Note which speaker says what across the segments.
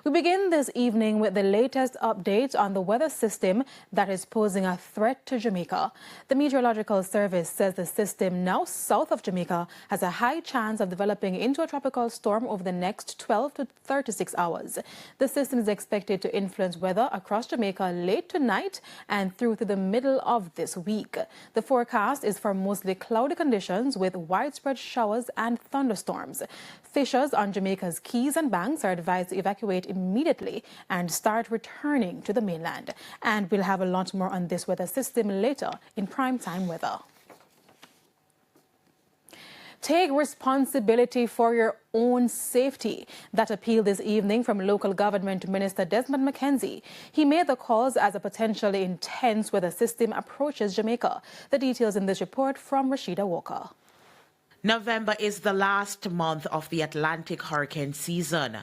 Speaker 1: We begin this evening with the latest update on the weather system that is posing a threat to Jamaica. The Meteorological Service says the system now south of Jamaica has a high chance of developing into a tropical storm over the next 12 to 36 hours. The system is expected to influence weather across Jamaica late tonight and through to the middle of this week. The forecast is for mostly cloudy conditions with widespread showers and thunderstorms. Fishers on Jamaica's Keys and Banks are advised to evacuate immediately and start returning to the mainland. And we'll have a lot more on this weather system later in primetime weather. Take responsibility for your own safety. That appeal this evening from Local Government Minister Desmond McKenzie. He made the calls as a potentially intense weather system approaches Jamaica. The details in this report from Rashida Walker.
Speaker 2: November is the last month of the Atlantic hurricane season,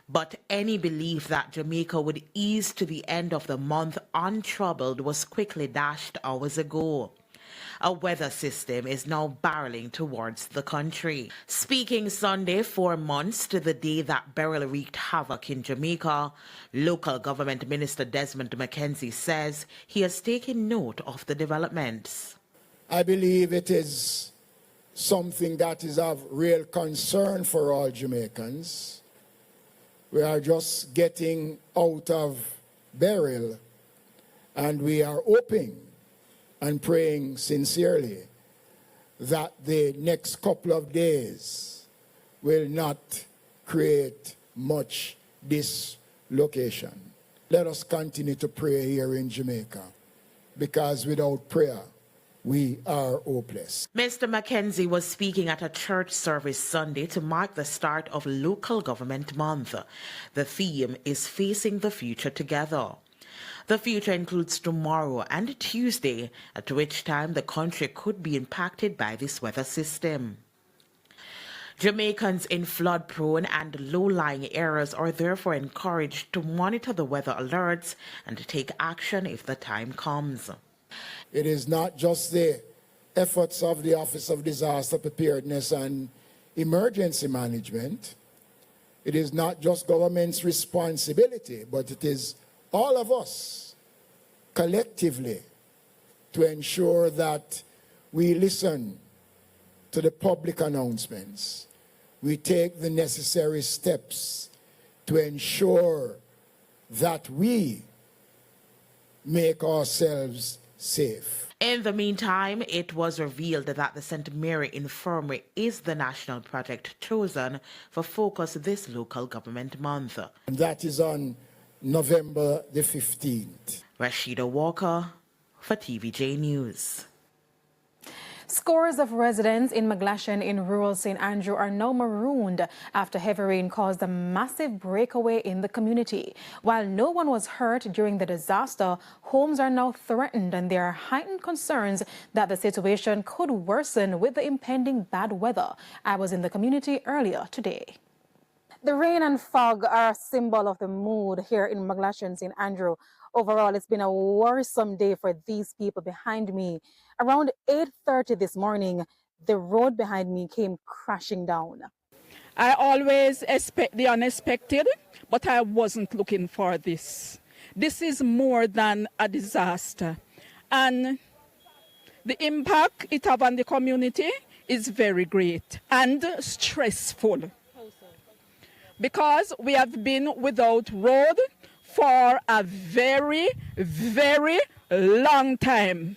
Speaker 2: but any belief that Jamaica would ease to the end of the month untroubled was quickly dashed hours ago. A weather system is now barreling towards the country. Speaking Sunday, 4 months to the day that Beryl wreaked havoc in Jamaica, Local Government Minister Desmond McKenzie says he has taken note of the developments.
Speaker 3: I believe it is something that is of real concern for all Jamaicans. We are just getting out of Beryl, and we are hoping and praying sincerely that the next couple of days will not create much dislocation. Let us continue to pray here in Jamaica, because without prayer, we are hopeless.
Speaker 2: Mr. McKenzie was speaking at a church service Sunday to mark the start of Local Government Month. The theme is Facing the Future Together. The future includes tomorrow and Tuesday, at which time the country could be impacted by this weather system. Jamaicans in flood-prone and low-lying areas are therefore encouraged to monitor the weather alerts and take action if the time comes.
Speaker 3: It is not just the efforts of the Office of Disaster Preparedness and Emergency Management. It is not just government's responsibility, but it is all of us collectively to ensure that we listen to the public announcements. We take the necessary steps to ensure that we make ourselves safe.
Speaker 2: In the meantime, it was revealed that the St. Mary Infirmary is the national project chosen for focus this local government month.
Speaker 3: And that is on November the 15th.
Speaker 2: Rashida Walker for TVJ News.
Speaker 1: Scores of residents in mcglashen in rural St. Andrew are now marooned after heavy rain caused a massive breakaway in the community. While no one was hurt during the disaster, homes are now threatened and there are heightened concerns that the situation could worsen with the impending bad weather. I was in the community earlier today. The rain and fog are a symbol of the mood here in mcglashen, St. Andrew. Overall, it's been a worrisome day for these people behind me. Around 8:30 this morning, the road behind me came crashing down.
Speaker 4: I always expect the unexpected, but I wasn't looking for this. This is more than a disaster. And the impact it has on the community is very great and stressful. Because we have been without road for a very, very long time.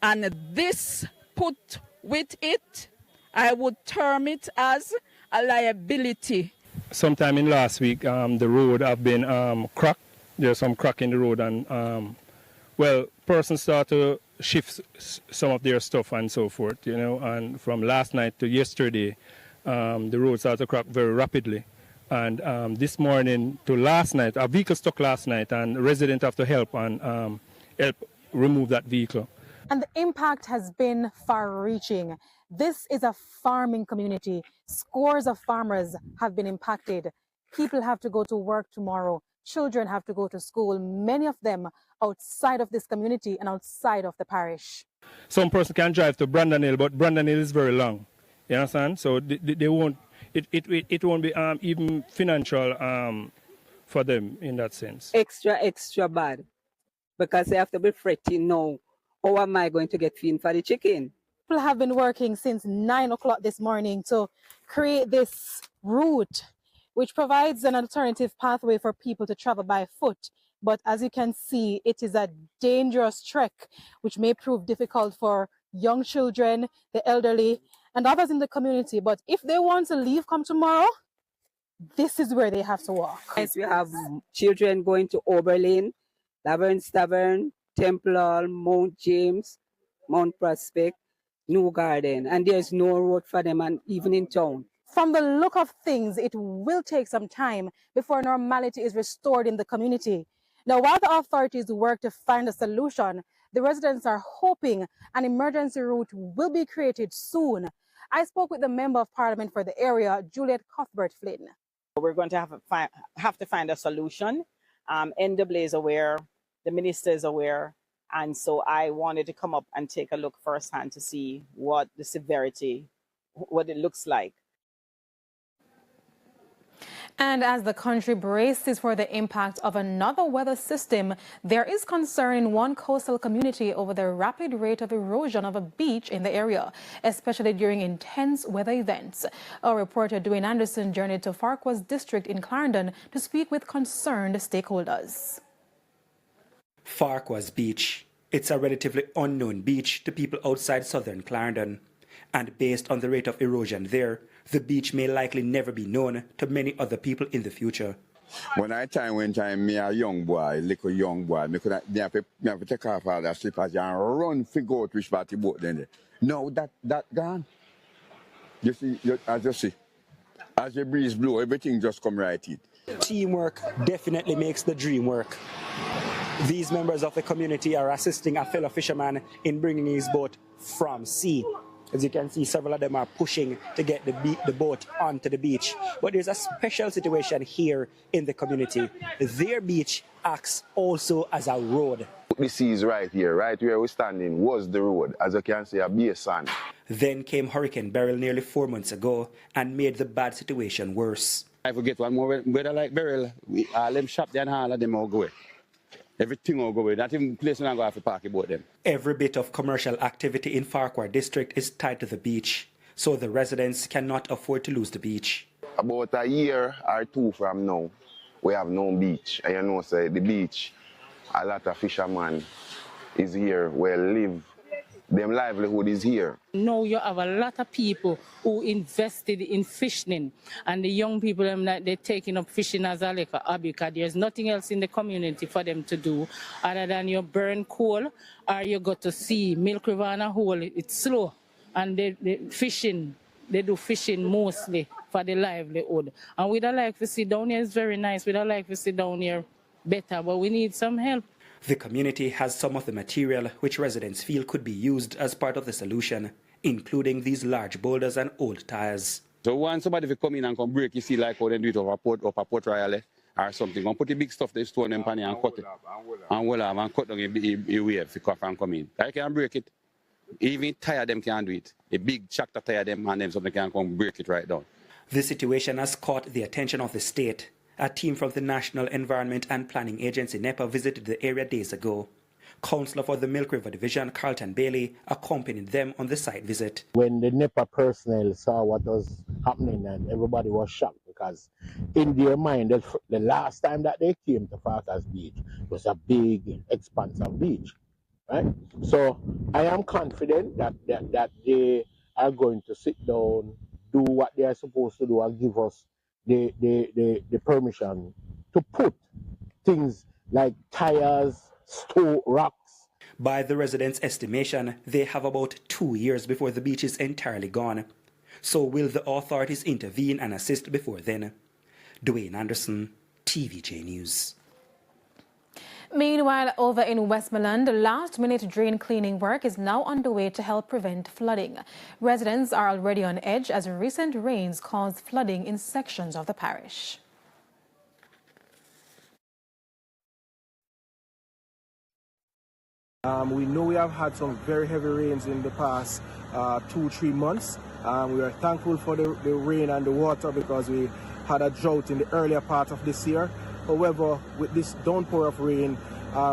Speaker 4: And this put with it, I would term it as a liability.
Speaker 5: Sometime in last week, the road have been cracked. There's some crack in the road and, persons start to shift some of their stuff and so forth, you know, and from last night to yesterday, the road started to crack very rapidly. And this morning to last night, a vehicle stuck last night and a resident have to help and help remove that vehicle.
Speaker 1: And the impact has been far-reaching. This is a farming community. Scores of farmers have been impacted. People have to go to work tomorrow. Children have to go to school, many of them outside of this community and outside of the parish.
Speaker 5: Some person can drive to Brandon Hill, but Brandon Hill is very long. You understand? So they won't. It won't be even financial for them in that sense.
Speaker 6: Extra bad. Because they have to be fretting now. How am I going to get feed for the chicken?
Speaker 1: People have been working since 9 o'clock this morning to create this route, which provides an alternative pathway for people to travel by foot. But as you can see, it is a dangerous trek, which may prove difficult for young children, the elderly, and others in the community. But if they want to leave come tomorrow, this is where they have to walk.
Speaker 6: Yes, we have children going to Oberlin, Stavern, Temple Hall, Mount James, Mount Prospect, New Garden, and there's no road for them, and even in town.
Speaker 1: From the look of things, it will take some time before normality is restored in the community. Now, while the authorities work to find a solution, the residents are hoping an emergency route will be created soon. I spoke with the Member of Parliament for the area, Juliet Cuthbert-Flynn.
Speaker 7: We're going to have to find a solution. NAA is aware, the minister is aware, and so I wanted to come up and take a look firsthand to see what the severity, what it looks like.
Speaker 1: And as the country braces for the impact of another weather system, there is concern in one coastal community over the rapid rate of erosion of a beach in the area, especially during intense weather events. Our reporter Dwayne Anderson journeyed to Farquhar's district in Clarendon to speak with concerned stakeholders.
Speaker 8: Farquhar's Beach. It's a relatively unknown beach to people outside southern Clarendon. And based on the rate of erosion there, the beach may likely never be known to many other people in the future.
Speaker 9: When me a young boy, little young boy, me have to take off all the slippers and run figure out which part the boat then. Now that gone. You see, as the breeze blow, everything just come right in.
Speaker 8: Teamwork definitely makes the dream work. These members of the community are assisting a fellow fisherman in bringing his boat from sea. As you can see, several of them are pushing to get the boat onto the beach. But there's a special situation here in the community. Their beach acts also as a road.
Speaker 9: The sea is right here, right where we're standing was the road, as you can see, a basin.
Speaker 8: Then came Hurricane Beryl nearly 4 months ago and made the bad situation worse.
Speaker 9: If we get one more weather like Beryl, all them shop there and all of them all go away. Everything will go away. Not even place when I go have to park about them.
Speaker 8: Every bit of commercial activity in Farquhar district is tied to the beach, so the residents cannot afford to lose the beach.
Speaker 9: About a year or two from now, we have no beach. And you know, say the beach, a lot of fishermen is here where live. Their livelihood is here.
Speaker 10: Now you have a lot of people who invested in fishing, and the young people, they're taking up fishing as a like a hobby, because there's nothing else in the community for them to do other than you burn coal or you go to sea. Milk River and a hole, it's slow, and they do fishing mostly for the livelihood. And we don't like to sit down here, it's very nice. We don't like to sit down here better, but we need some help.
Speaker 8: The community has some of the material which residents feel could be used as part of the solution, including these large boulders and old tires.
Speaker 9: So when somebody will come in and come break, you see like how they do it over a port royale or something, and put the big stuff, they stone them pan and cut it. And cut down a wave if you and come in. I can break it. Even tire them can do it. A big tractor tire them and them something can come break it right down.
Speaker 8: The situation has caught the attention of the state. A team from the National Environment and Planning Agency, NEPA, visited the area days ago. Councillor for the Milk River Division, Carlton Bailey, accompanied them on the site visit.
Speaker 11: When the NEPA personnel saw what was happening, and everybody was shocked, because in their mind, the last time that they came to Farquhar's Beach was a big, expansive beach, right? So I am confident that they are going to sit down, do what they are supposed to do, and give us the permission to put things like tires, rocks.
Speaker 8: By the residents' estimation, they have about 2 years before the beach is entirely gone. So will the authorities intervene and assist before then? Dwayne Anderson, TVJ News.
Speaker 1: Meanwhile, over in Westmoreland, last-minute drain cleaning work is now underway to help prevent flooding. Residents are already on edge as recent rains caused flooding in sections of the parish.
Speaker 12: We know we have had some very heavy rains in the past 2-3 months. We are thankful for the rain and the water, because we had a drought in the earlier part of this year. However, with this downpour of rain,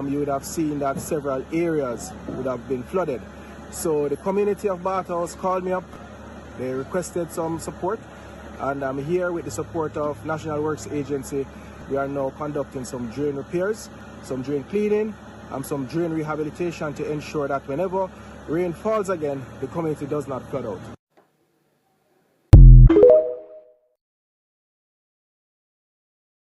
Speaker 12: you would have seen that several areas would have been flooded. So the community of Bathhouse called me up. They requested some support, and I'm here with the support of National Works Agency. We are now conducting some drain repairs, some drain cleaning, and some drain rehabilitation to ensure that whenever rain falls again, the community does not flood out.